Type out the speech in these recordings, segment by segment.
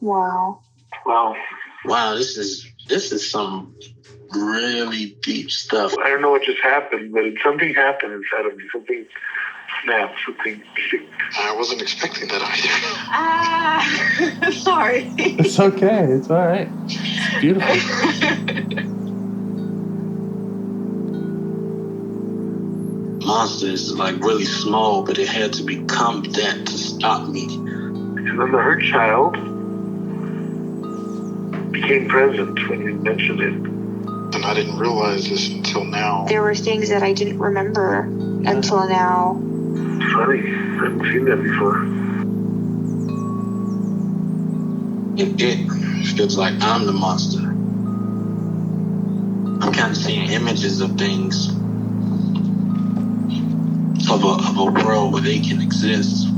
Wow. Wow, this is some really deep stuff. I don't know what just happened, but something happened inside of me. Something snapped. Something. I wasn't expecting that either. Sorry. It's okay. It's all right. It's beautiful. Monster is like really small, but it had to become that to stop me. And then the hurt child became present when you mentioned it. And I didn't realize this until now. There were things that I didn't remember until now. Funny. I haven't seen that before. It feels like I'm the monster. I'm kind of seeing images of things. Of a world where they can exist.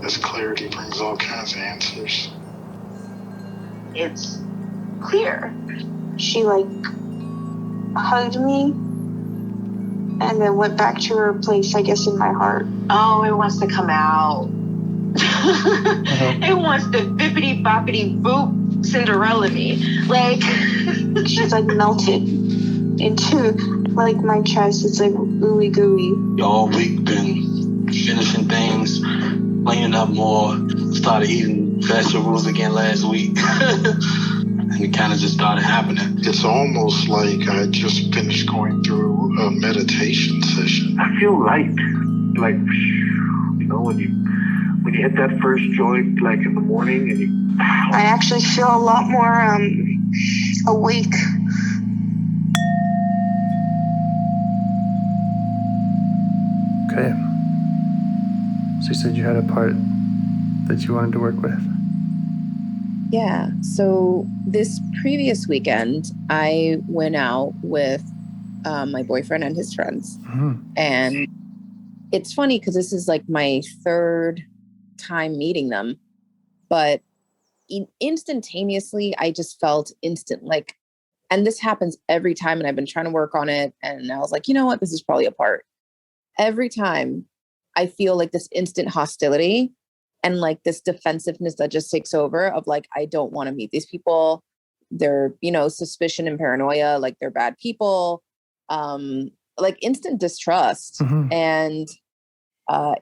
This clarity brings all kinds of answers. It's clear. She hugged me and then went back to her place, I guess, in my heart. Oh, it wants to come out. It wants to bippity boppity boop Cinderella me. She's melted into my chest. It's ooey gooey. All week been finishing things, cleaning up more, started eating vegetables again last week. And it kind of just started happening. It's almost like I just finished going through a meditation session. I feel light. When you hit that first joint, in the morning, and I actually feel a lot more awake. Okay. So you said you had a part that you wanted to work with. Yeah. So this previous weekend, I went out with my boyfriend and his friends. Mm-hmm. And it's funny because this is my third time meeting them, but instantaneously I just felt instant and this happens every time, and I've been trying to work on it, and I was like, you know what, this is probably a part. Every time I feel this instant hostility and this defensiveness that just takes over of I don't want to meet these people. They're suspicion and paranoia, they're bad people, instant distrust. Mm-hmm. And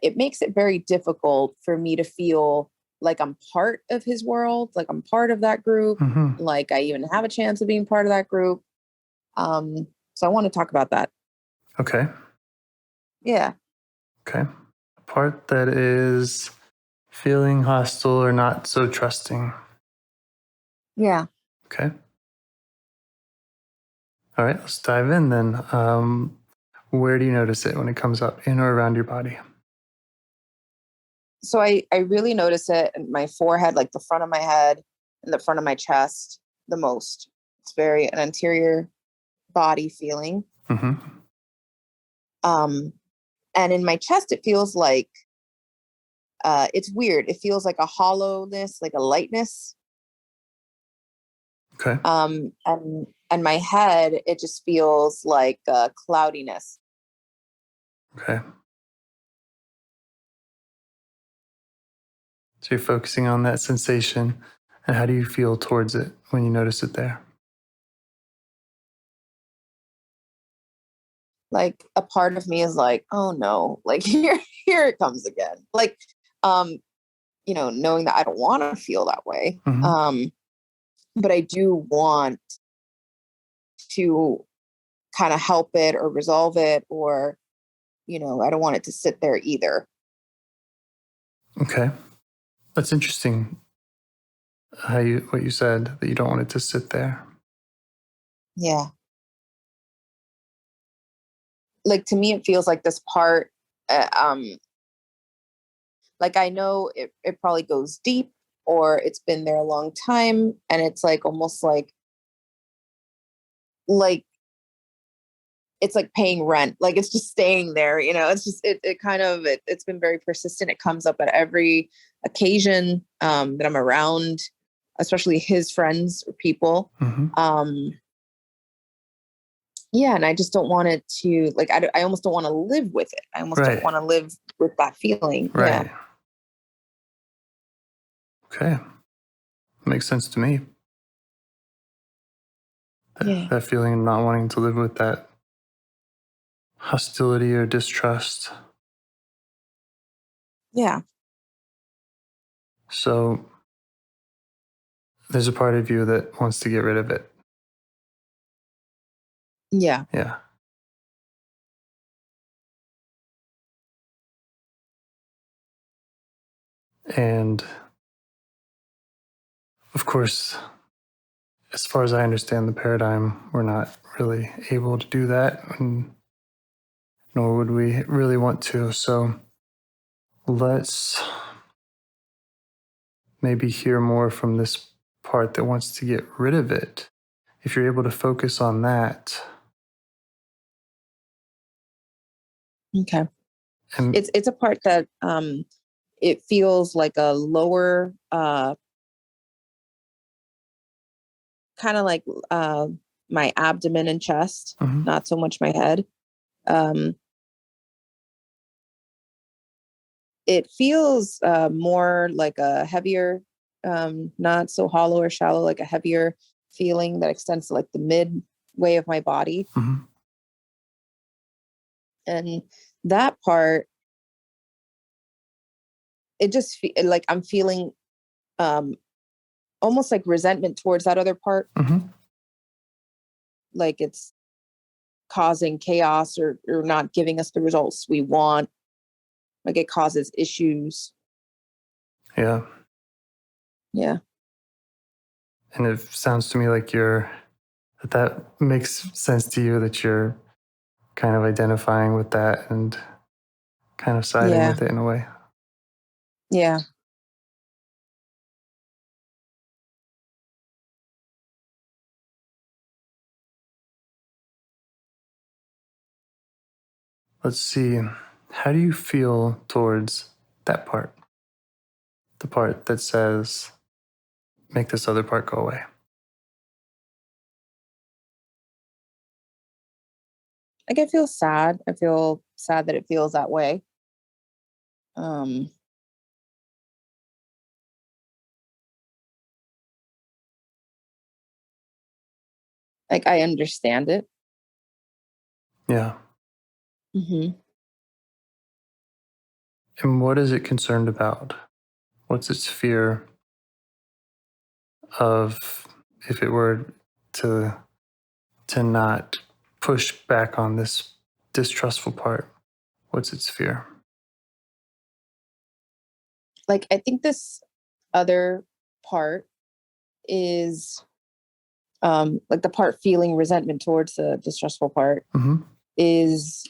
it makes it very difficult for me to feel like I'm part of his world, I'm part of that group, mm-hmm. I even have a chance of being part of that group. So I want to talk about that. Okay. Yeah. Okay. A part that is feeling hostile or not so trusting. Yeah. Okay. All right, let's dive in then. Where do you notice it when it comes up, in or around your body? So I really notice it in my forehead, the front of my head and the front of my chest the most. It's very an anterior body feeling. Mm-hmm. And in my chest, it feels it's weird. It feels like a hollowness, a lightness. Okay. And my head, it just feels like cloudiness. Okay. So you're focusing on that sensation, and how do you feel towards it when you notice it there? A part of me is oh no, here it comes again. Knowing that I don't want to feel that way. Mm-hmm. But I do want to kind of help it or resolve it, or, I don't want it to sit there either. Okay. That's interesting. What you said, that you don't want it to sit there. Yeah. To me, it feels like this part, I know it probably goes deep, or it's been there a long time, and it's almost it's paying rent. It's just staying there, it's just, it's been very persistent. It comes up at every occasion that I'm around, especially his friends or people. Mm-hmm. Yeah, and I just don't want it to, like, I almost don't want to live with it. I almost don't Right. want to live with that feeling. Right. Yeah. Okay. Makes sense to me. Yeah. That feeling of not wanting to live with that hostility or distrust. Yeah. So there's a part of you that wants to get rid of it. Yeah. Yeah. And of course, as far as I understand the paradigm, we're not really able to do that, and nor would we really want to. So let's maybe hear more from this part that wants to get rid of it. If you're able to focus on that. Okay. And It's a part that it feels like a lower kind of like my abdomen and chest, mhm, not so much my head. Um it feels more like a heavier, not so hollow or shallow, like a heavier feeling that extends to like the midway of my body. mhm, And that part, it just like I'm feeling um almost like resentment towards that other part, mhm. like it's causing chaos or not giving us the results we want, like it causes issues. Yeah. Yeah. And it sounds to me like that makes sense to you, that you're kind of identifying with that and kind of siding Yeah. with it in a way. Yeah. Let's see. How do you feel towards that part? The part that says, make this other part go away. Like I feel sad. I feel sad that it feels that way. um like I understand it. Yeah. Hmm. And what is it concerned about? What's its fear of, if it were to not push back on this distrustful part? What's its fear? Like I think this other part is like the part feeling resentment towards the distrustful part Mm-hmm. is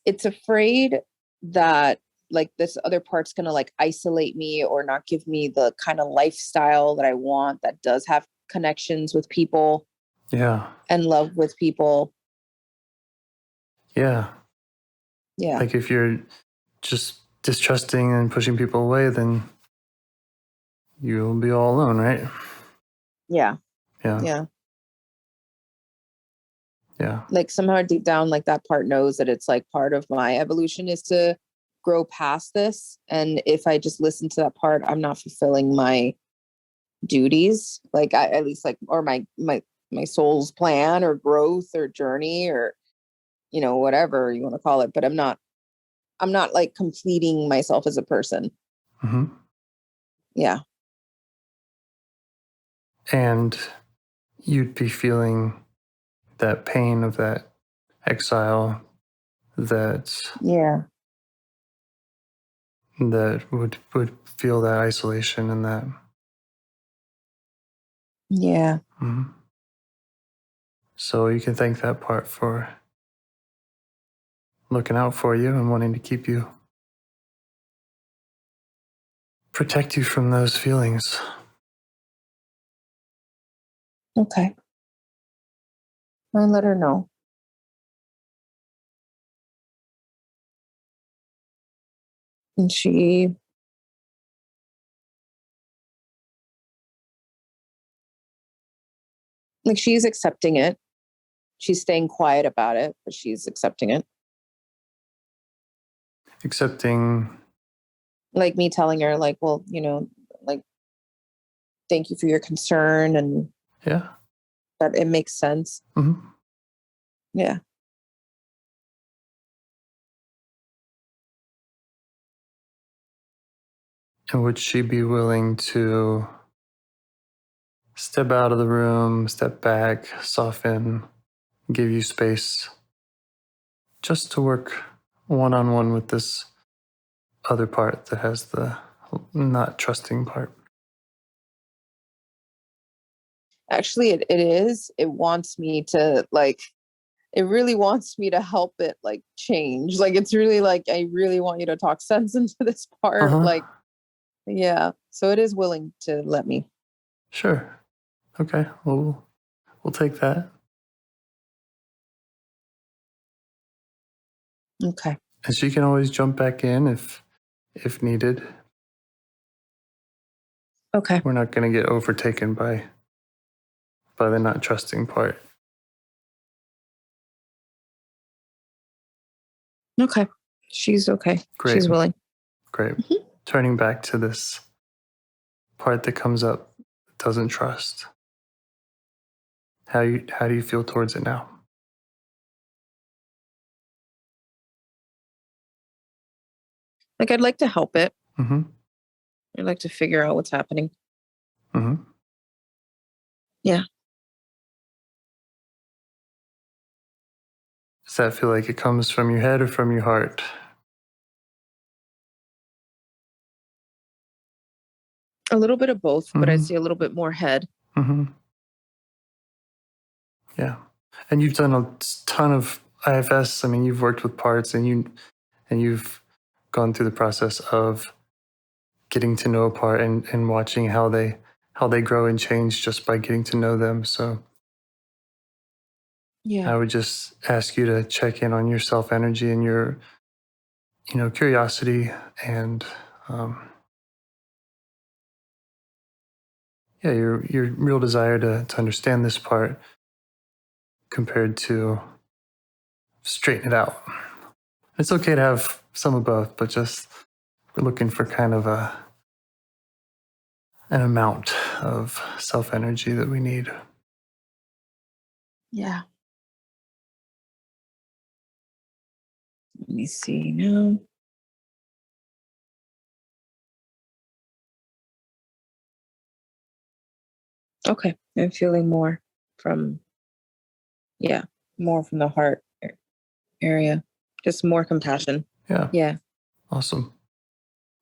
it's afraid that like this other part's gonna like isolate me or not give me the kind of lifestyle that I want, that does have connections with people Yeah. and love with people. Yeah. Yeah. Like if you're just distrusting and pushing people away, then you'll be all alone, right? Yeah. Yeah. Yeah. Yeah. Like somehow deep down, like that part knows that it's like part of my evolution is to grow past this. And if I just listen to that part, I'm not fulfilling my duties, like I, at least like, or my soul's plan or growth or journey or, you know, whatever you want to call it. But I'm not like completing myself as a person. Mm-hmm. Yeah. And you'd be feeling that pain of that exile, that Yeah. would feel that isolation and that. Yeah. Mhm. So you can thank that part for looking out for you and wanting to keep you, protect you from those feelings. Okay. I'll let her know. And she, Like she's accepting it. She's staying quiet about it, but she's accepting it. Accepting. Like me telling her, like, well, like, thank you for your concern and Yeah. that it makes sense. Mm-hmm. Yeah. And would she be willing to step out of the room, step back, soften, give you space just to work one-on-one with this other part that has the not trusting part? Actually, it is. It wants me to like, it really wants me to help it like change. Like, it's really like, I really want you to talk sense into this part. Uh-huh. Like, yeah. So it is willing to let me. Sure. Okay. Well, we'll take that. Okay. And she can always jump back in if needed. Okay. We're not going to get overtaken by the not trusting part. Okay. She's okay. Great. She's willing. Great. Mm-hmm. Turning back to this part that comes up, doesn't trust. How do you feel towards it now? Like, I'd like to help it. Mm-hmm. I'd like to figure out what's happening. Mm-hmm. Yeah. Does that feel like it comes from your head or from your heart? A little bit of both, but I Mm-hmm. see a little bit more head. Mm-hmm. Yeah. And you've done a ton of IFS. I mean, you've worked with parts and you've gone through the process of getting to know a part and watching how they grow and change just by getting to know them. So Yeah. I would just ask you to check in on your self energy and your, curiosity and your real desire to understand this part compared to straighten it out. It's okay to have some of both, but just we're looking for kind of an amount of self energy that we need. Yeah. Let me see now. Okay. I'm feeling more from, more from the heart area. Just more compassion. Yeah. Yeah. Awesome.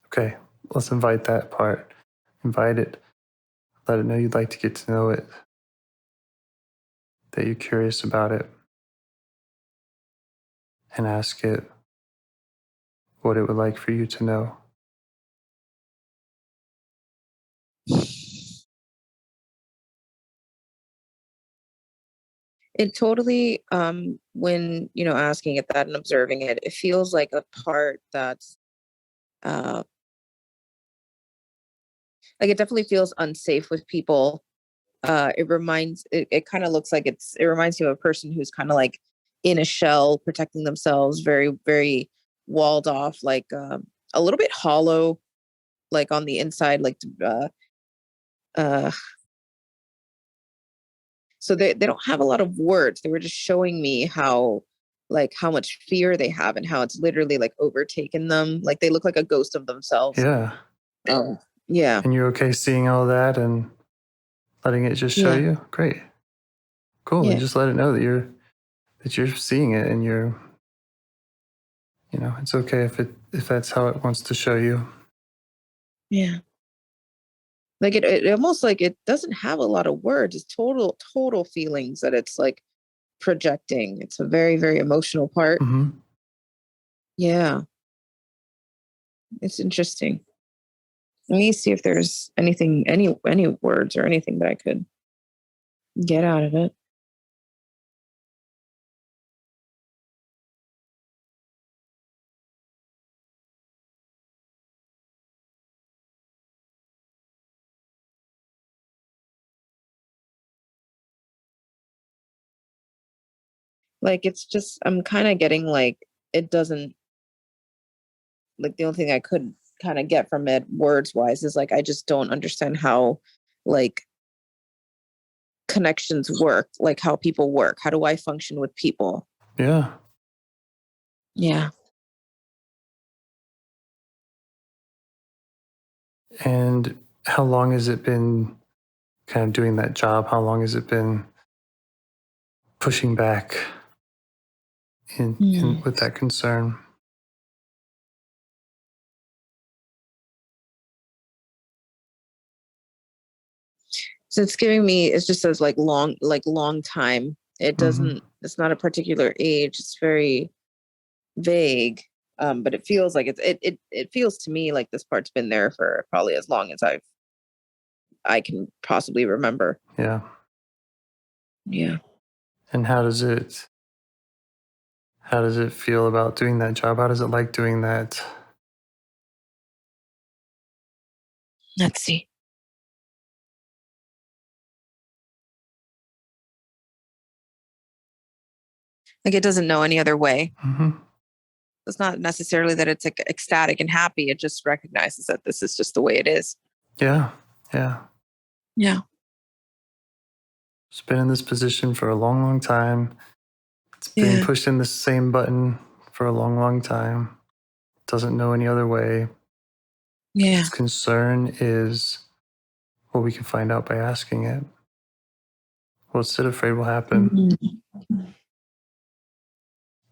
Okay. Let's invite that part. Invite it. Let it know you'd like to get to know it, that you're curious about it, and ask it what it would like for you to know. It totally, when, asking it that and observing it, it feels like a part that's, like it definitely feels unsafe with people. It kind of looks like it reminds you of a person who's kind of like in a shell, protecting themselves, very, very walled off, like, a little bit hollow, like on the inside, like, uh, so they don't have a lot of words. They were just showing me how much fear they have and how it's literally like overtaken them. Like they look like a ghost of themselves. Yeah. Yeah. And you're okay seeing all that and letting it just show you? Great. Cool. Yeah. And just let it know that you're seeing it and you're, it's okay if that's how it wants to show you. Yeah. Like it almost like it doesn't have a lot of words. It's total feelings that it's like projecting. It's a very, very emotional part. Mm-hmm. Yeah. It's interesting. Let me see if there's anything, any words or anything that I could get out of it. Like, it's just, I'm kind of getting like, it doesn't, like, the only thing I could kind of get from it words wise is like, I just don't understand how like connections work, like how people work. How do I function with people? Yeah. Yeah. And how long has it been kind of doing that job? How long has it been pushing back in with that concern? So it's giving me, it just says like long time. It doesn't, it's not a particular age. It's very vague. But it feels like it feels to me like this part's been there for probably as long as I can possibly remember. Yeah. Yeah. And how does it feel about doing that job? How does it like doing that? Let's see. Like, it doesn't know any other way. It's not necessarily that it's like ecstatic and happy. It just recognizes that this is just the way it is. Yeah. Yeah. Yeah. It's been in this position for a long, long time. It's been pushing the same button for a long, long time. Doesn't know any other way. Yeah. Its concern is what we can find out by asking it. What's it afraid will happen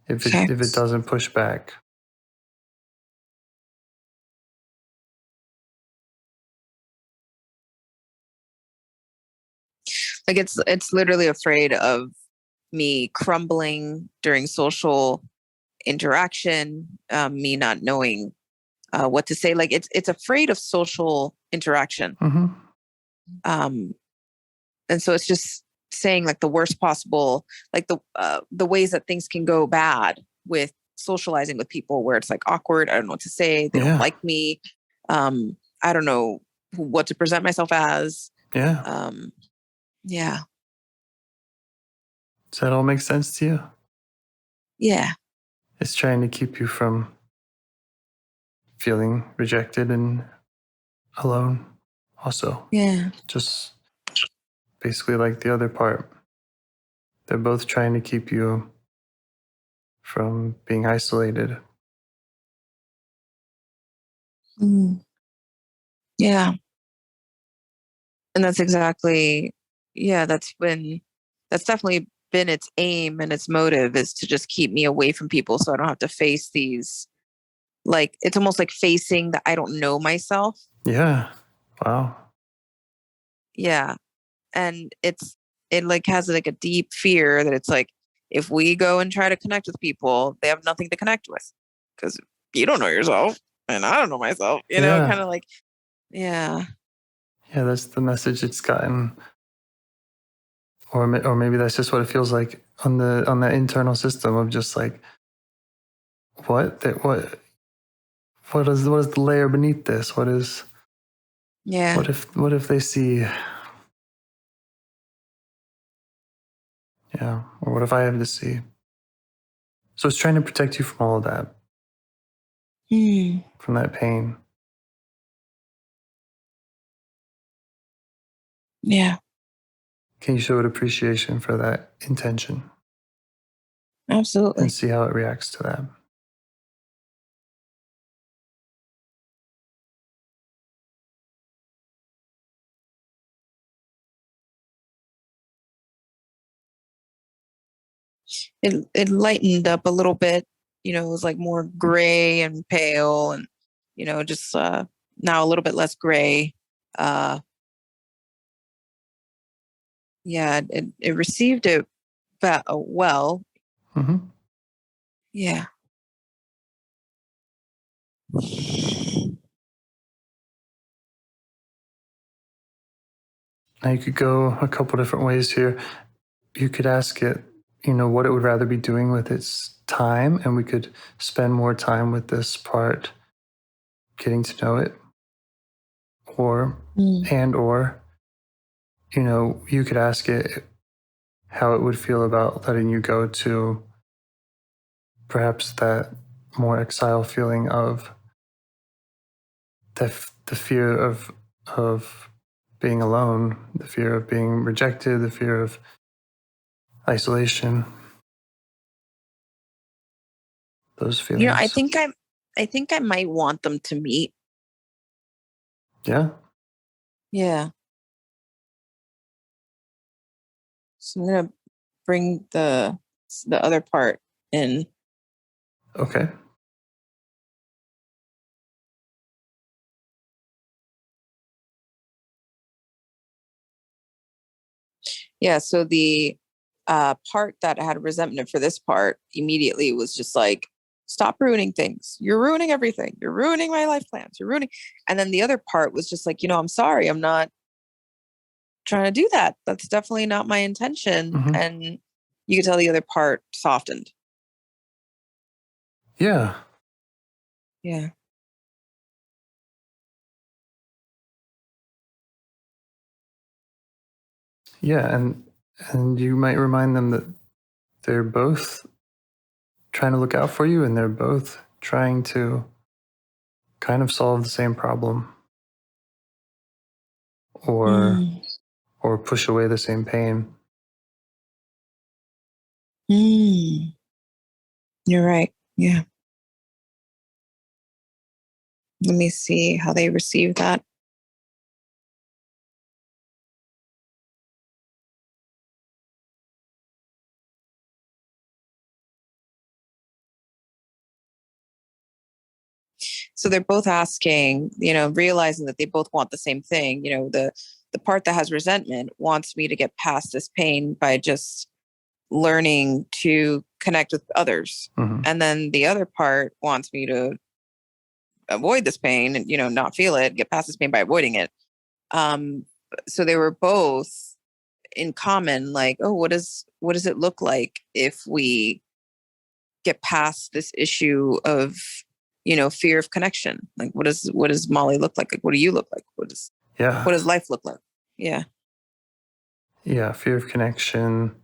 if it doesn't push back? Like, it's literally afraid of me crumbling during social interaction, me not knowing what to say. Like, it's afraid of social interaction. And so it's just saying like the worst possible, like the ways that things can go bad with socializing with people, where it's like awkward. I don't know what to say. They don't like me. I don't know what to present myself as. Yeah. Yeah. Does that all make sense to you? Yeah. It's trying to keep you from feeling rejected and alone also. Yeah. Just basically like the other part. They're both trying to keep you from being isolated. Yeah. And that's exactly, that's definitely been its aim and its motive, is to just keep me away from people so I don't have to face these, like, it's almost like facing that I don't know myself. Yeah. Wow. Yeah. And it like has like a deep fear that it's like, if we go and try to connect with people, they have nothing to connect with because you don't know yourself and I don't know myself, kind of like, yeah. Yeah, that's the message it's gotten. Or maybe that's just what it feels like on the internal system of just like, what is the layer beneath this? What if they see, or what if I have to see? So it's trying to protect you from all of that, from that pain. Yeah. Can you show it appreciation for that intention? Absolutely. And see how it reacts to that. It lightened up a little bit, it was like more gray and pale and, just now a little bit less gray. Yeah, it received it well. Yeah. Now you could go a couple different ways here. You could ask it, what it would rather be doing with its time, and we could spend more time with this part, getting to know it. Or, you could ask it, how it would feel about letting you go to perhaps that more exile feeling of the fear of being alone, the fear of being rejected, the fear of isolation. Those feelings. You know, I think I might want them to meet. Yeah. Yeah. So I'm gonna bring the other part in. Okay. Yeah. So the part that had resentment for this part immediately was just like, stop ruining things. You're ruining everything. You're ruining my life plans. You're ruining. And then the other part was just like, I'm sorry. I'm not trying to do that. That's definitely not my intention. Mm-hmm. And you could tell the other part softened. Yeah. Yeah. Yeah, and you might remind them that they're both trying to look out for you, and they're both trying to kind of solve the same problem or push away the same pain. You're right. Yeah. Let me see how they receive that. So they're both asking, realizing that they both want the same thing. The part that has resentment wants me to get past this pain by just learning to connect with others. Mm-hmm. And then the other part wants me to avoid this pain and, not feel it, get past this pain by avoiding it. So they were both in common, like, oh, what does it look like if we get past this issue of, fear of connection? Like, what does Molly look like? Like, what do you look like? What does life look like? Yeah. Yeah. Fear of connection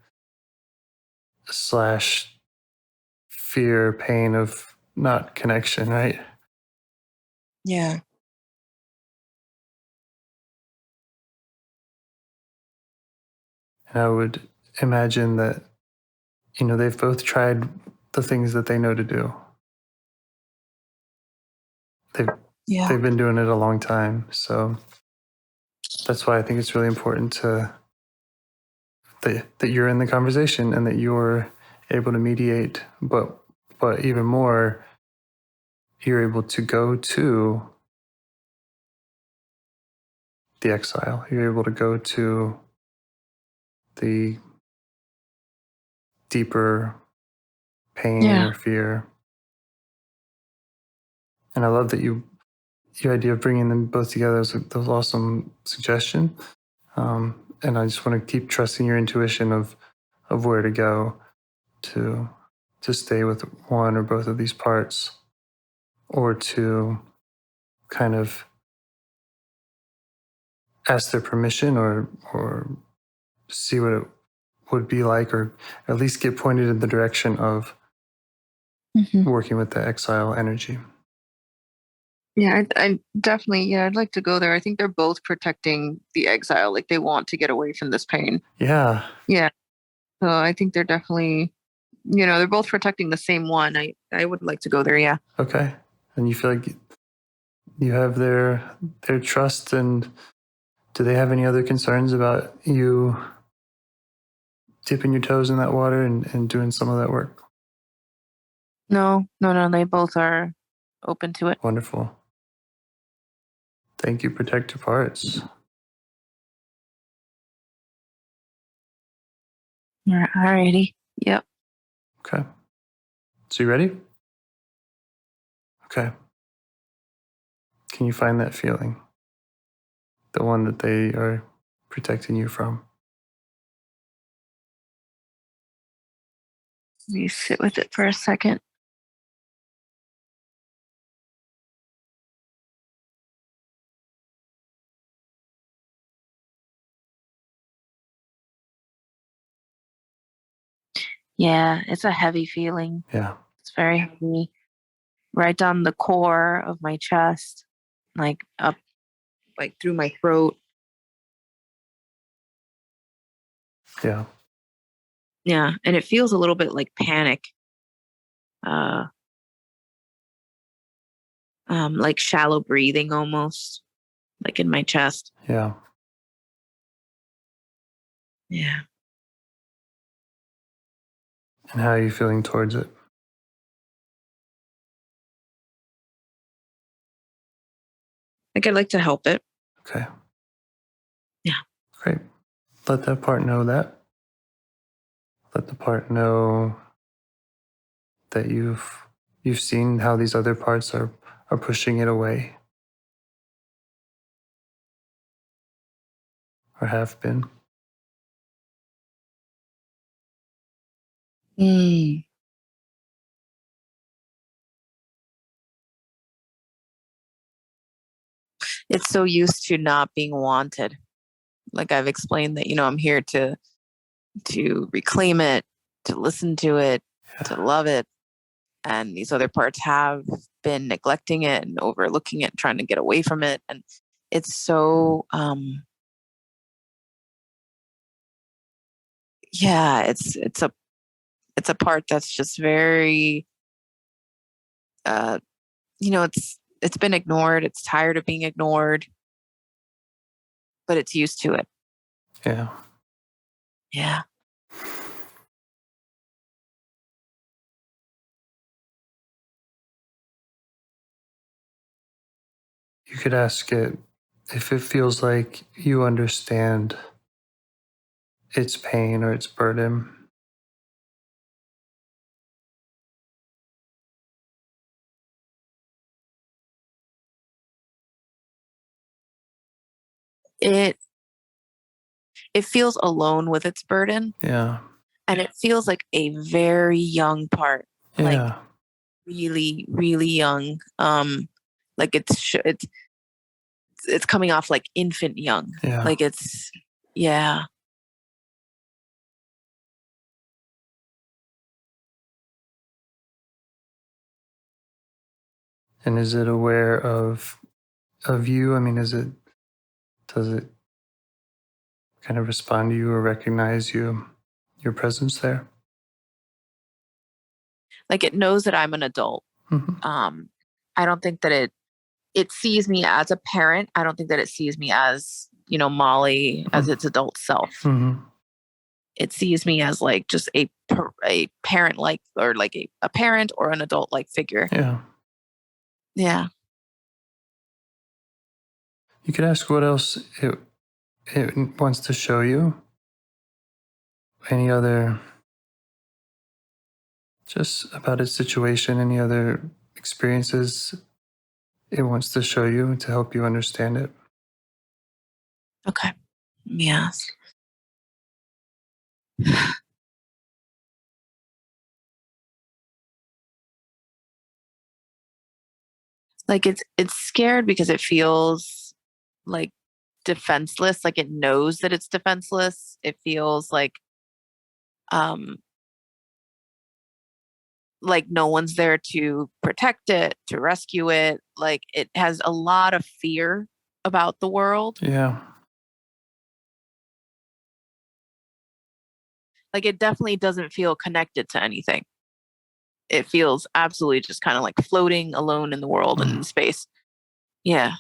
/ fear, pain of not connection, right? Yeah. And I would imagine that, they've both tried the things that they know to do. They've been doing it a long time. So that's why I think it's really important that you're in the conversation and that you're able to mediate, but even more, you're able to go to the exile. You're able to go to the deeper pain or fear. And I love that your idea of bringing them both together is an awesome suggestion. And I just want to keep trusting your intuition of where to go to stay with one or both of these parts, or to kind of ask their permission or see what it would be like, or at least get pointed in the direction of working with the exile energy. Yeah, I definitely, I'd like to go there. I think they're both protecting the exile. Like, they want to get away from this pain. Yeah. Yeah. So I think they're definitely, they're both protecting the same one. I would like to go there. Yeah. Okay. And you feel like you have their trust, and do they have any other concerns about you dipping your toes in that water and doing some of that work? No. They both are open to it. Wonderful. Thank you, Protector Parts. All righty. Yep. Okay. So you ready? Okay. Can you find that feeling? The one that they are protecting you from? Let me sit with it for a second. Yeah, it's a heavy feeling. Yeah. It's very heavy. Right down the core of my chest, like up, like through my throat. Yeah. Yeah, and it feels a little bit like panic. Uh, like shallow breathing almost, like in my chest. Yeah. Yeah. And how are you feeling towards it? Like I'd like to help it. Okay. Yeah. Great. Let that part know that. Let the part know that you've seen how these other parts are pushing it away or have been. Mm. It's so used to not being wanted. Like I've explained that, I'm here to reclaim it, to listen to it, to love it. And these other parts have been neglecting it and overlooking it, trying to get away from it. And it's so yeah, it's a part that's just very it's been ignored, it's tired of being ignored, but it's used to it. Yeah. Yeah. You could ask it if it feels like you understand its pain or its burden. It feels alone with its burden. Yeah. And it feels like a very young part. Like Yeah. really, really young. Like it's coming off like infant young. Yeah. Like it's yeah. And is it aware of you? I mean, does it kind of respond to you or recognize your presence there? Like it knows that I'm an adult. Mm-hmm. I don't think that it sees me as a parent. I don't think that it sees me as, Molly as its adult self. Mm-hmm. It sees me as like just a parent like, or like a parent or an adult like figure. Yeah. Yeah. You could ask what else it wants to show you. Any other, just about its situation, any other experiences it wants to show you to help you understand it. Okay. Yes. Like it's scared because it feels like defenseless, like it knows that it's defenseless. It feels um like no one's there to protect it, to rescue it. Like it has a lot of fear about the world. Yeah. Like it definitely doesn't feel connected to anything. It feels absolutely just kind of like floating alone in the world and in space. Yeah.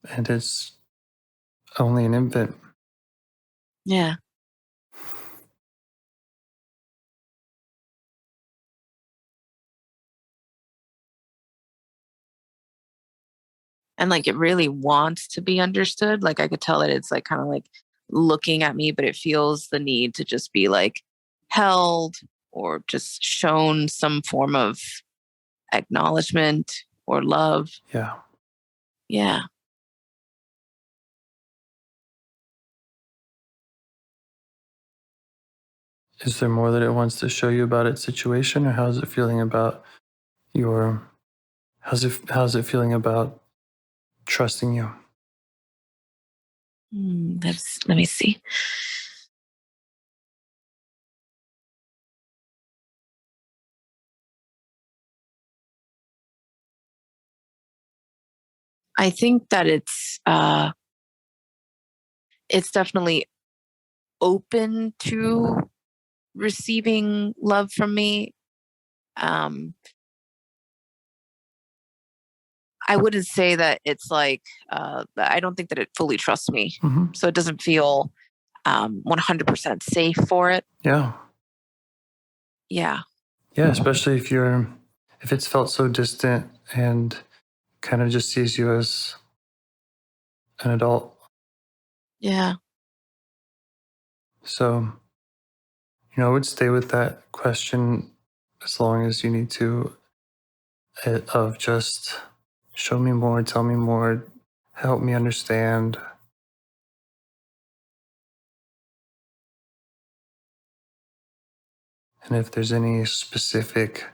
And it's only an infant. Yeah. And like it really wants to be understood. Like I could tell that it's like kind of like looking at me, but it feels the need to just be like held or just shown some form of acknowledgement or love. Yeah. Yeah. Is there more that it wants to show you about its situation, or how's it feeling about your? How's it feeling about trusting you? Let me see. I think that it's definitely open to receiving love from me. I wouldn't say that it's like, I don't think that it fully trusts me. Mm-hmm. So it doesn't feel 100% safe for it. Yeah. Yeah. Yeah, especially if it's felt so distant and kind of just sees you as an adult. Yeah. So, I would stay with that question as long as you need to, of just show me more, tell me more, help me understand. And if there's any specific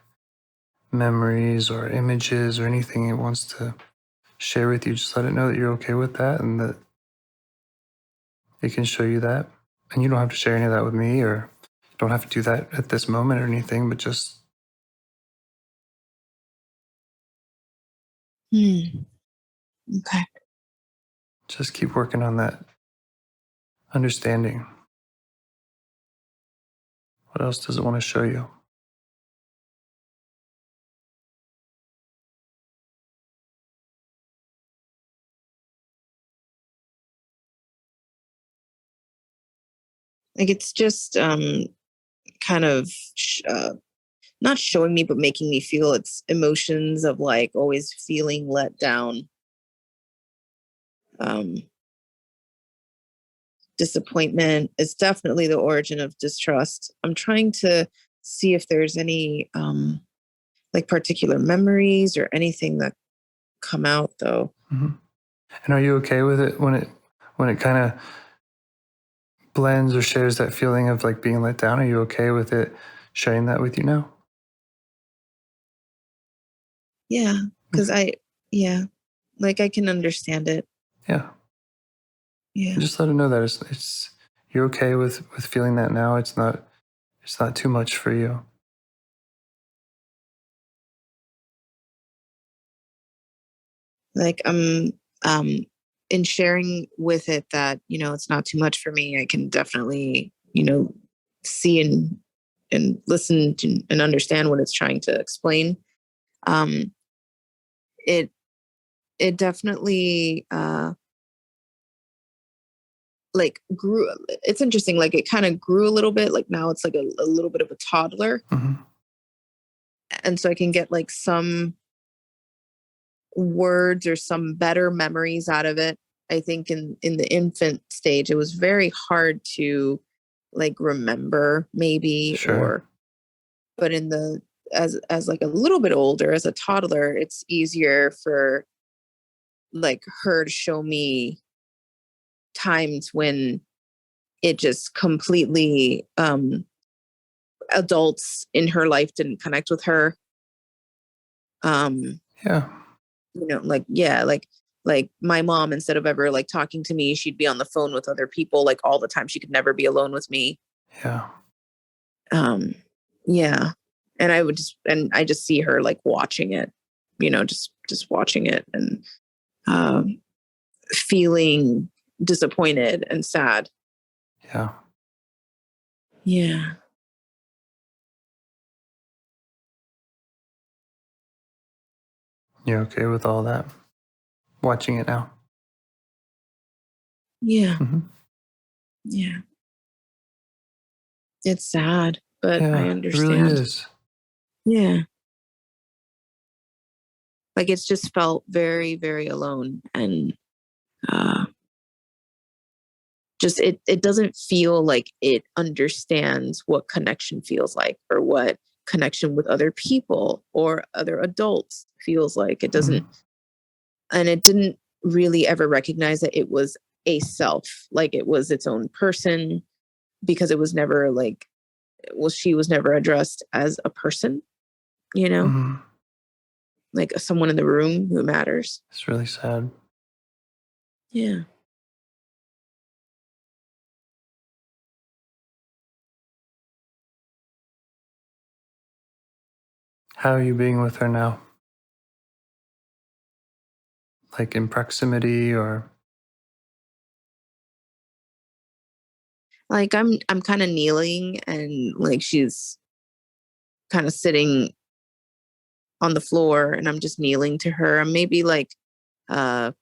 memories or images or anything it wants to share with you, just let it know that you're okay with that and that it can show you that. And you don't have to share any of that with me, or you don't have to do that at this moment or anything, but just Okay. just keep working on that understanding. What else does it want to show you? Like it's just kind of not showing me, but making me feel its emotions of like always feeling let down, disappointment. Is definitely the origin of distrust. I'm trying to see if there's any like particular memories or anything that come out though. Mm-hmm. And are you okay with it when it kind of blends or shares that feeling of like being let down? Are you okay with it sharing that with you now? Yeah, because yeah, like I can understand it. Yeah. Yeah. And just let it know that it's you're okay with feeling that now. It's not too much for you. Like in sharing with it that, it's not too much for me, I can definitely, see and listen to and understand what it's trying to explain. Um it it definitely like grew. It's interesting, like it kind of grew a little bit, like now it's like a little bit of a toddler. Mm-hmm. And so I can get like some words or some better memories out of it. I think in the infant stage it was very hard to like remember maybe, Sure. or but in the as like a little bit older, as a toddler, it's easier for like her to show me times when it just completely adults in her life didn't connect with her. Yeah. Like, yeah, like my mom, instead of ever like talking to me, she'd be on the phone with other people like all the time. She could never be alone with me. Yeah. Yeah. And I just see her like watching it, just watching it and feeling disappointed and sad. Yeah. Yeah. You're okay with all that? Watching it now? Yeah. Mm-hmm. Yeah. It's sad, but I Yeah, it really understand. is. Yeah. Like it's just felt very, very alone. And just it doesn't feel like it understands what connection feels like, or what connection with other people or other adults feels like. It doesn't, and it didn't really ever recognize that it was a self, like it was its own person, because it was never like, well, she was never addressed as a person, Mm-hmm. like someone in the room who matters. It's really sad. Yeah. How are you being with her now? like in proximity or? Like I'm kind of kneeling and like she's kind of sitting on the floor and I'm just kneeling to her. I'm maybe like uh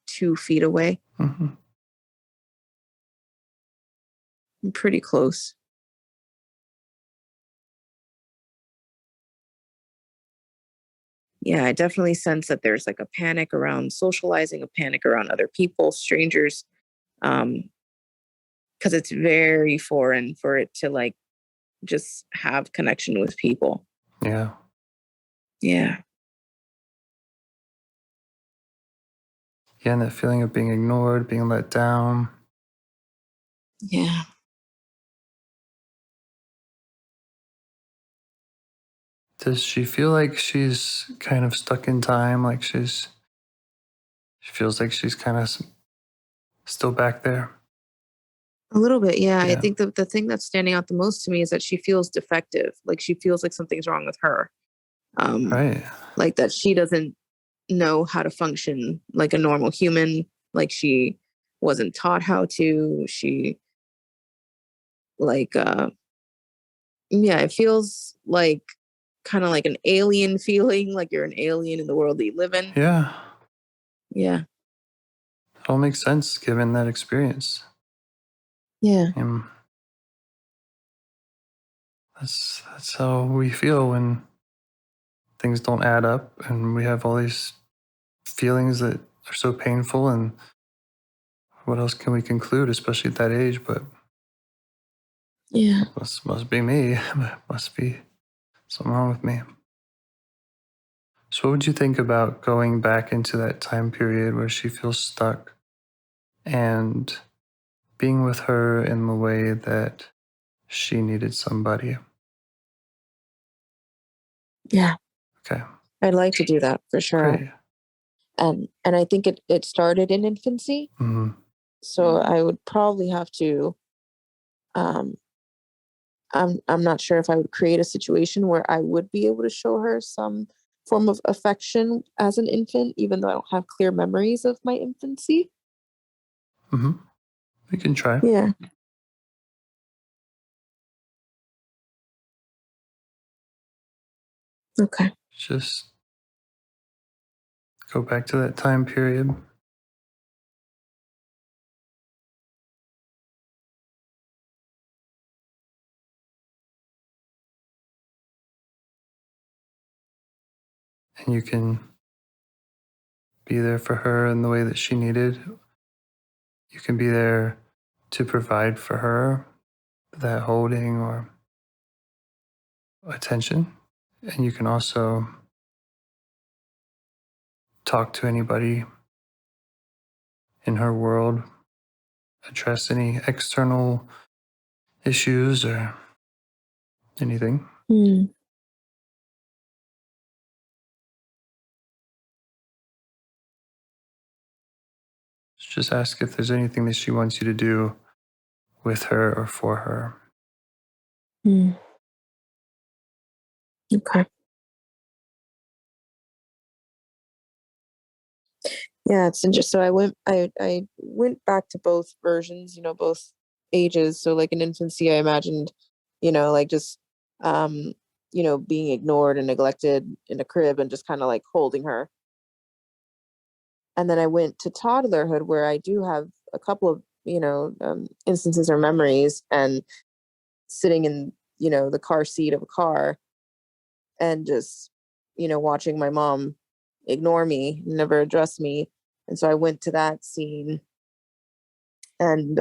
2 feet away. Mm-hmm. I'm pretty close. Yeah, I definitely sense that there's like a panic around socializing, a panic around other people, strangers, because it's very foreign for it to like just have connection with people. Yeah. Yeah. Yeah, and that feeling of being ignored, being let down. Yeah. Does she feel like she's kind of stuck in time? Like she feels like she's kind of still back there? A little bit, yeah. I Yeah. think the thing that's standing out the most to me is that she feels defective. Like she feels like something's wrong with her. Right. Like that she doesn't know how to function like a normal human. Like she wasn't taught how to. She like yeah, it feels like kind of like an alien feeling, like you're an alien in the world that you live in. Yeah. Yeah. It all makes sense given that experience. Yeah. And that's how we feel when things don't add up and we have all these feelings that are so painful. And what else can we conclude, especially at that age? But Yeah. must be me. Must be something wrong with me. So what would you think about going back into that time period where she feels stuck and being with her in the way that she needed somebody? Yeah. Okay, I'd like to do that for sure. great. And I think it started in infancy. Mm-hmm. So I would probably have to um I'm not sure if I would create a situation where I would be able to show her some form of affection as an infant, even though I don't have clear memories of my infancy. Mm-hmm. We can try. Yeah. Okay. Just go back to that time period. And you can be there for her in the way that she needed. You can be there to provide for her that holding or attention. And you can also talk to anybody in her world, address any external issues or anything. Hmm. Just ask if there's anything that she wants you to do with her or for her. Hmm. Okay. Yeah, it's interesting. So I went back to both versions, both ages. So like in infancy, I imagined, like just being ignored and neglected in a crib and just kind of like holding her. And then I went to toddlerhood where I do have a couple of, instances or memories and sitting in, the car seat of a car and just, watching my mom ignore me, never address me. And so I went to that scene and,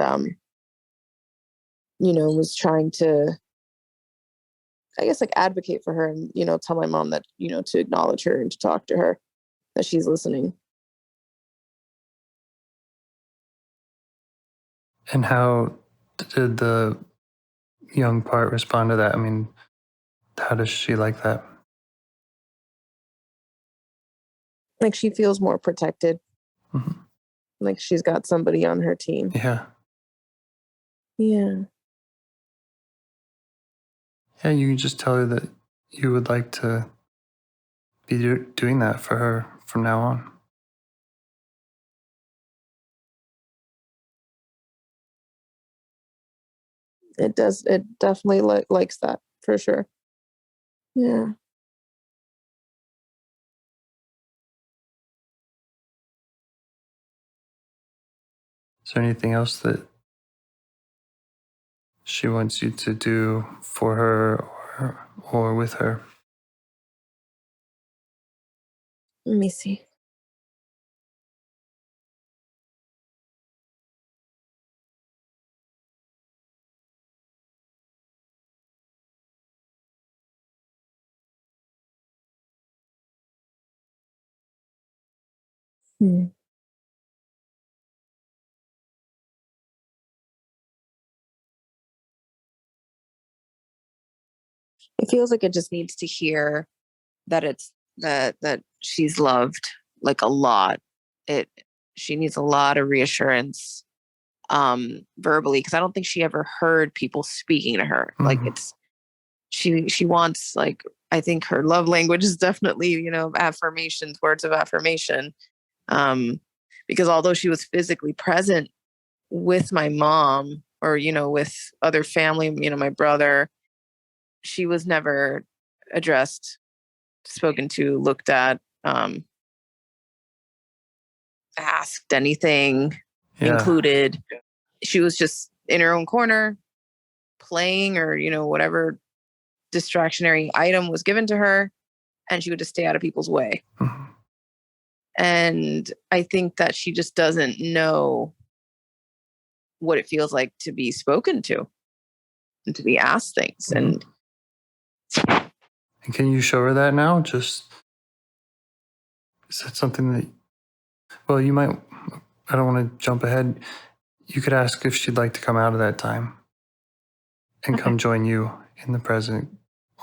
was trying to, I guess, like advocate for her and, tell my mom that, to acknowledge her and to talk to her, that she's listening. And how did the young part respond to that? I mean, how does she like that? Like she feels more protected. Mm-hmm. Like she's got somebody on her team. Yeah. Yeah. Yeah, you can just tell her that you would like to be doing that for her from now on. It does. It definitely likes that for sure. Yeah. Is there anything else that she wants you to do for her or with her? Let me see. It feels like it just needs to hear that it's that she's loved like a lot. She needs a lot of reassurance verbally, because I don't think she ever heard people speaking to her. Mm-hmm. Like she wants, like, I think her love language is definitely, affirmations, words of affirmation. Because although she was physically present with my mom or, with other family, my brother, she was never addressed, spoken to, looked at, asked anything, included. She was just in her own corner playing, or, whatever distractionary item was given to her, and she would just stay out of people's way. Mm-hmm. And I think that she just doesn't know what it feels like to be spoken to and to be asked things. Mm-hmm. And can you show her that now? Is that something that, well, you might, I don't want to jump ahead. You could ask if she'd like to come out of that time and come join you in the present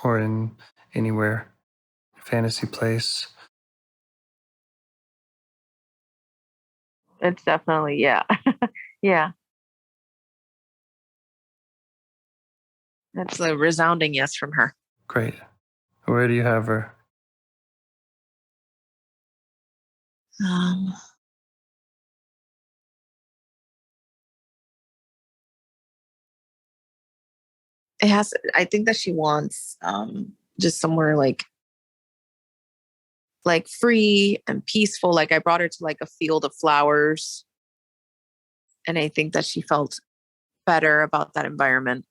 or in anywhere, fantasy place. It's definitely, yeah. Yeah. That's a resounding yes from her. Great. Where do you have her? I think that she wants just somewhere like free and peaceful. Like, I brought her to like a field of flowers, and I think that she felt better about that environment.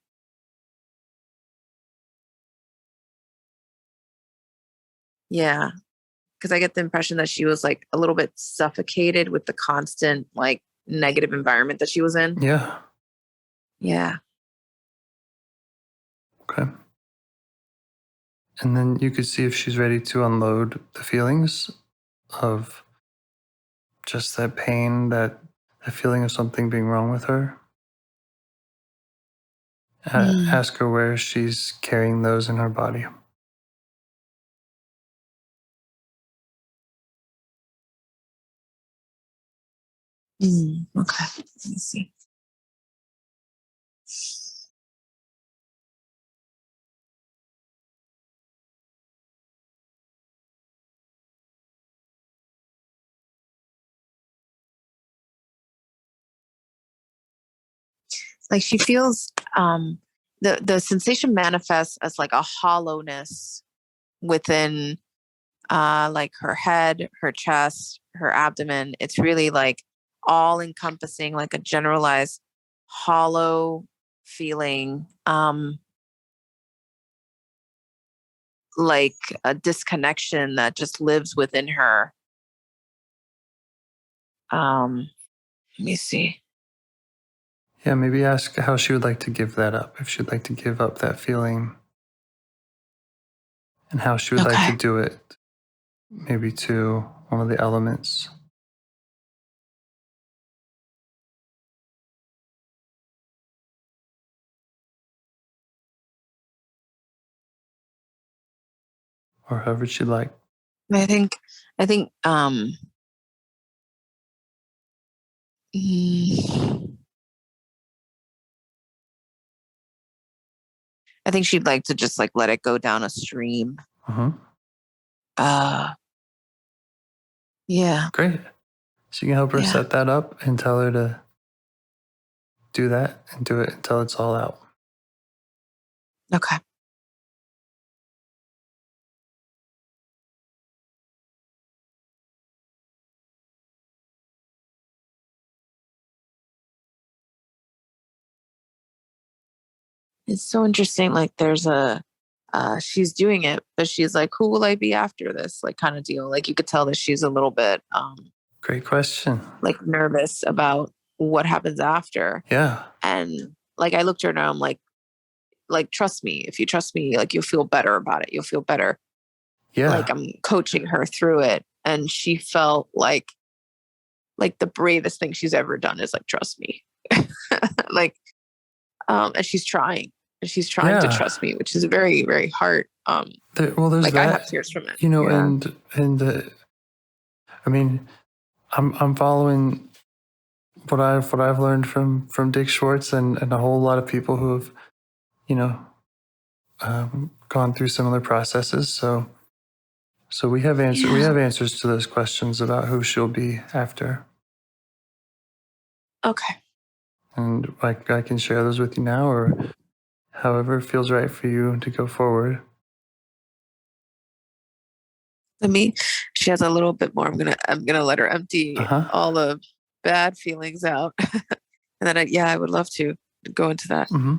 Yeah. Because I get the impression that she was like a little bit suffocated with the constant like negative environment that she was in. Yeah. Yeah. Okay. And then you could see if she's ready to unload the feelings of just that pain, that feeling of something being wrong with her. Ask her where she's carrying those in her body. Okay. Let me see. Like, she feels the sensation manifests as like a hollowness within like her head, her chest, her abdomen. It's really like all encompassing, like a generalized hollow feeling, like a disconnection that just lives within her. Let me see. Yeah, maybe ask how she would like to give that up, if she'd like to give up that feeling, and how she would like to do it, maybe to one of the elements. Or however she'd like. I think I think she'd like to just like let it go down a stream. Mm-hmm. Yeah. Great. So you can help her set that up and tell her to do that and do it until it's all out. Okay. It's so interesting. Like there's she's doing it, but she's like, who will I be after this? Like kind of deal. Like you could tell that she's a little bit Great question. like nervous about what happens after. Yeah. And like I looked at her and I'm like, trust me. If you trust me, like you'll feel better about it. You'll feel better. Yeah. Like I'm coaching her through it. And she felt like the bravest thing she's ever done is like, trust me. Like, and she's trying. And she's trying to trust me, which is very, very hard. There's like that. I have tears from it. And I mean, I'm following what I've learned from Dick Schwartz and a whole lot of people who have, gone through similar processes. So we have answers. We have answers to those questions about who she'll be after. Okay. And I can share those with you now, or however it feels right for you to go forward. She has a little bit more. I'm gonna let her empty all the bad feelings out, and then I would love to go into that. Mm-hmm.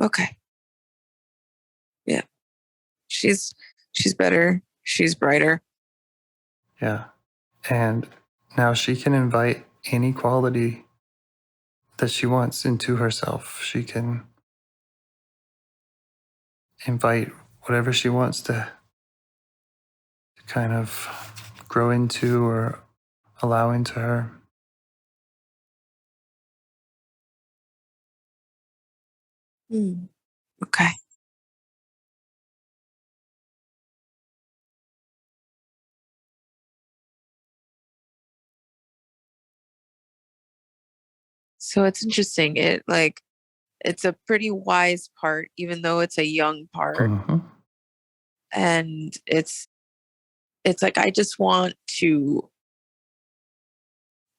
Okay. Yeah, she's better. She's brighter. Yeah, and now she can invite any quality that she wants into herself. She can invite whatever she wants to kind of grow into or allow into her. Okay. So it's interesting. It's a pretty wise part, even though it's a young part. Mm-hmm. And it's like I just want to,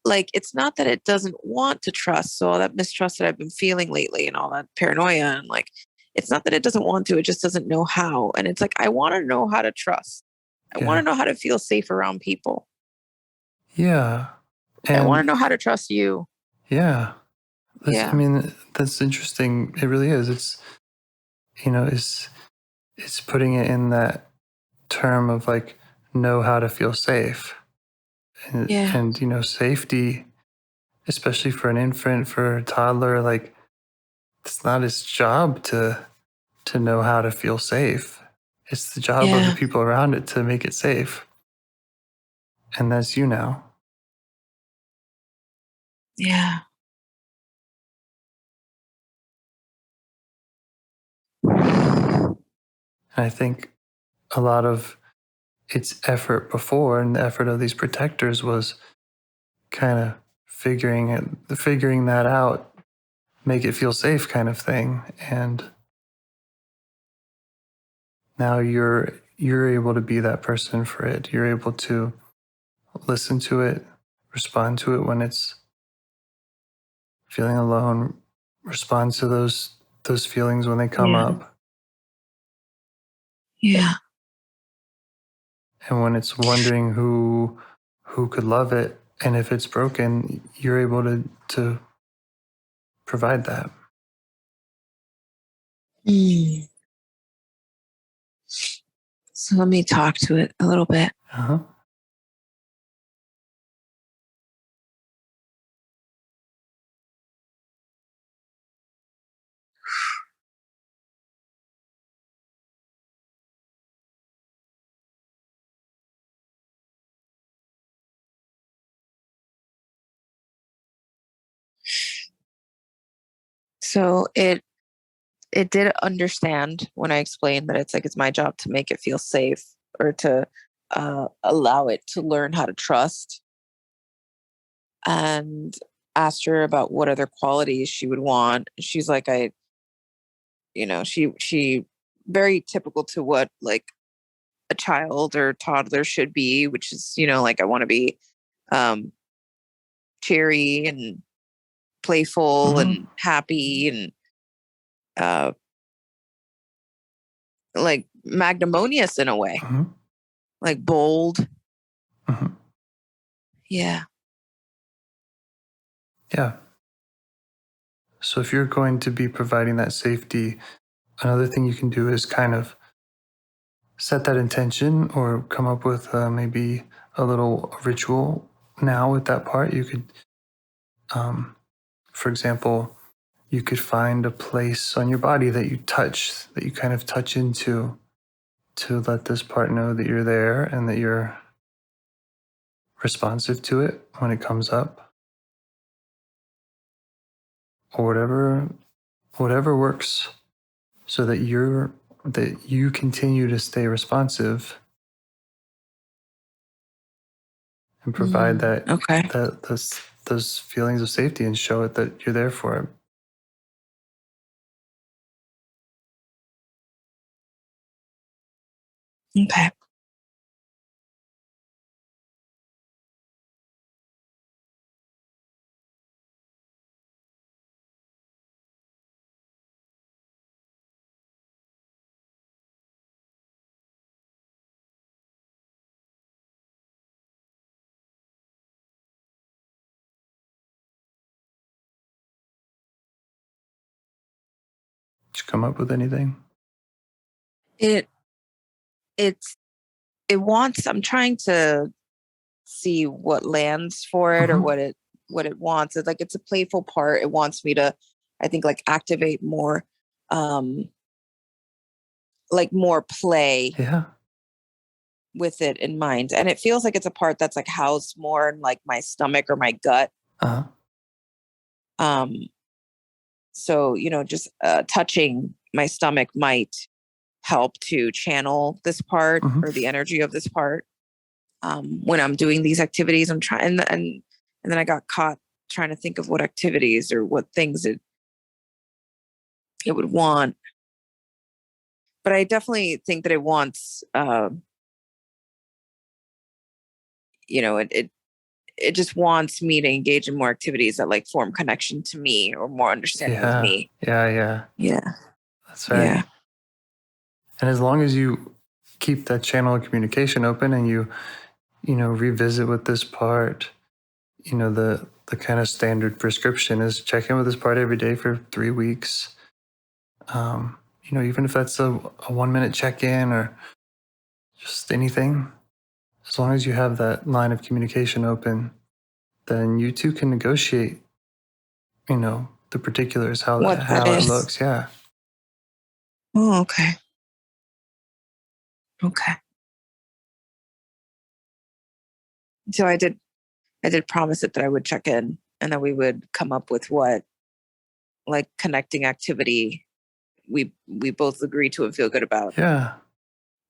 like, it's not that it doesn't want to trust. So all that mistrust that I've been feeling lately and all that paranoia, and like it's not that it doesn't want to, it just doesn't know how. And it's like I want to know how to trust. I want to know how to feel safe around people. Yeah. And I want to know how to trust you. Yeah. I mean, that's interesting. It really is. It's, it's putting it in that term of like, know how to feel safe. And safety, especially for an infant, for a toddler, like it's not his job to know how to feel safe. It's the job of the people around it to make it safe. And that's you now. Yeah. And I think a lot of its effort before and the effort of these protectors was kind of figuring that out, make it feel safe kind of thing. And now you're able to be that person for it. You're able to listen to it, respond to it when it's feeling alone, respond to those feelings when they come up. Yeah. And when it's wondering who could love it, and if it's broken, you're able to provide that. So let me talk to it a little bit. So it did understand when I explained that it's my job to make it feel safe, or to allow it to learn how to trust. And asked her about what other qualities she would want. She's like, she very typical to what like a child or toddler should be, which is, like I want to be cheery and playful and happy and like magnanimous in a way, like bold. Yeah. Yeah. So if you're going to be providing that safety, another thing you can do is kind of set that intention or come up with maybe a little ritual now with that part. You could, for example, you could find a place on your body that you touch, that you kind of touch into to let this part know that you're there and that you're responsive to it when it comes up, or whatever works, so that you continue to stay responsive and provide those feelings of safety and show it that you're there for it. Okay. Did you come up with anything? I'm trying to see what lands for it or what it wants. It's like, it's a playful part. It wants me to, I think, like activate more, like more play with it in mind. And it feels like it's a part that's like housed more in like my stomach or my gut. So, just touching my stomach might help to channel this part or the energy of this part. When I'm doing these activities, I'm trying, and then I got caught trying to think of what activities or what things it would want. But I definitely think that it wants, it just wants me to engage in more activities that like form connection to me or more understanding of me. Yeah. That's right. Yeah. And as long as you keep that channel of communication open and you revisit with this part, the kind of standard prescription is check in with this part every day for 3 weeks. Even if that's a 1-minute check-in or just anything, as long as you have that line of communication open, then you two can negotiate, the particulars, how it looks. Yeah. Oh, okay. Okay. So I did promise it that I would check in and that we would come up with what like connecting activity we both agree to and feel good about. Yeah.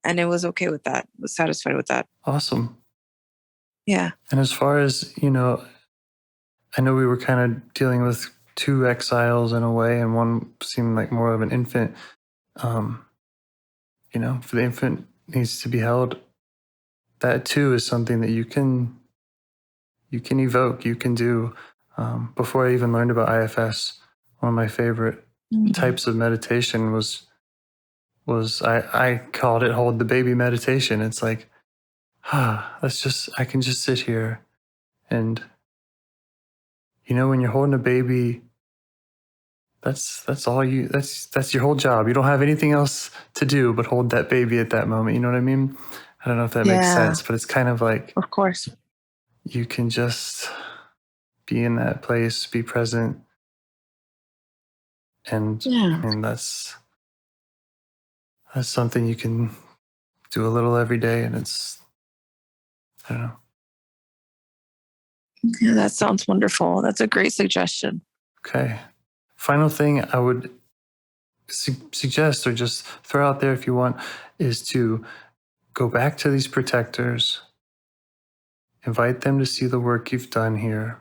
And it was okay with that. Was satisfied with that. Awesome. Yeah. And as far as, I know we were kind of dealing with 2 exiles in a way, and one seemed like more of an infant. For the infant needs to be held, that too is something that you can evoke, you can do. Before I even learned about IFS, one of my favorite types of meditation was I called it hold the baby meditation. It's like, I can just sit here and, when you're holding a baby, that's all that's your whole job. You don't have anything else to do but hold that baby at that moment. You know what I mean? I don't know if that makes sense, but it's kind of like, of course, you can just be in that place, be present. And that's something you can do a little every day. And it's, I don't know. Yeah, that sounds wonderful. That's a great suggestion. Okay. Final thing I would suggest, or just throw out there if you want, is to go back to these protectors, invite them to see the work you've done here,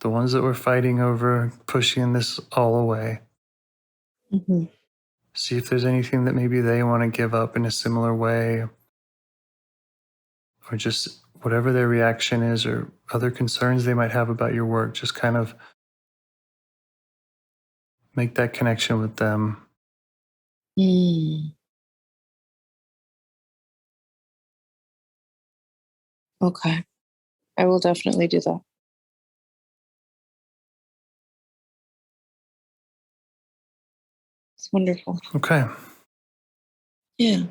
the ones that we're fighting over, pushing this all away. Mm-hmm. See if there's anything that maybe they want to give up in a similar way, or just whatever their reaction is, or other concerns they might have about your work. Just kind of make that connection with them. Mm. Okay. I will definitely do that. It's wonderful. Okay. Yeah.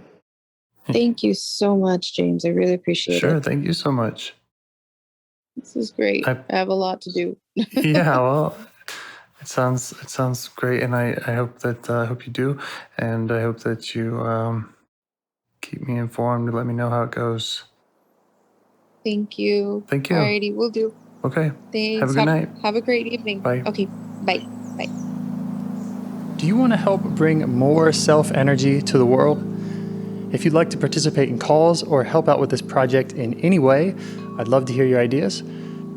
Thank you so much, James. I really appreciate Sure. it. Thank you so much. This is great. I have a lot to do. Yeah. Well, it sounds great, and I hope that I hope you do, and I hope that you keep me informed. Let me know how it goes. Thank you. Thank you. Alrighty, we'll do. Okay. Thanks. Have a good night. Have a great evening. Bye. Okay. Bye. Bye. Do you want to help bring more self-energy to the world? If you'd like to participate in calls or help out with this project in any way, I'd love to hear your ideas.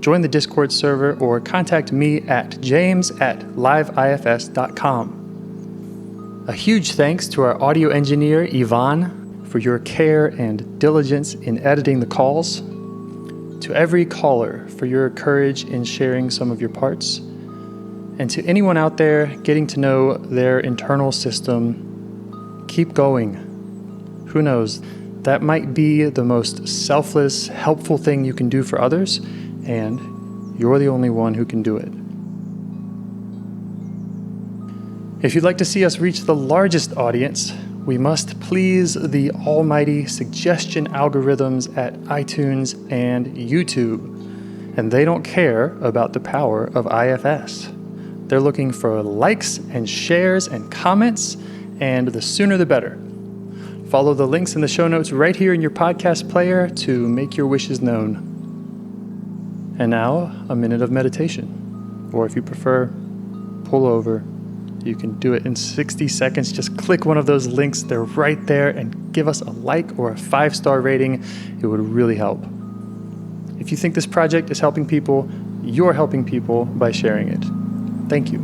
Join the Discord server or contact me at james@liveifs.com. A huge thanks to our audio engineer, Yvonne, for your care and diligence in editing the calls. To every caller for your courage in sharing some of your parts. And to anyone out there getting to know their internal system, keep going. Who knows? That might be the most selfless, helpful thing you can do for others, and you're the only one who can do it. If you'd like to see us reach the largest audience, we must please the almighty suggestion algorithms at iTunes and YouTube. And they don't care about the power of IFS. They're looking for likes and shares and comments, and the sooner the better. Follow the links in the show notes right here in your podcast player to make your wishes known. And now, a minute of meditation. Or if you prefer, pull over. You can do it in 60 seconds. Just click one of those links. They're right there, and give us a like or a 5-star rating. It would really help. If you think this project is helping people, you're helping people by sharing it. Thank you.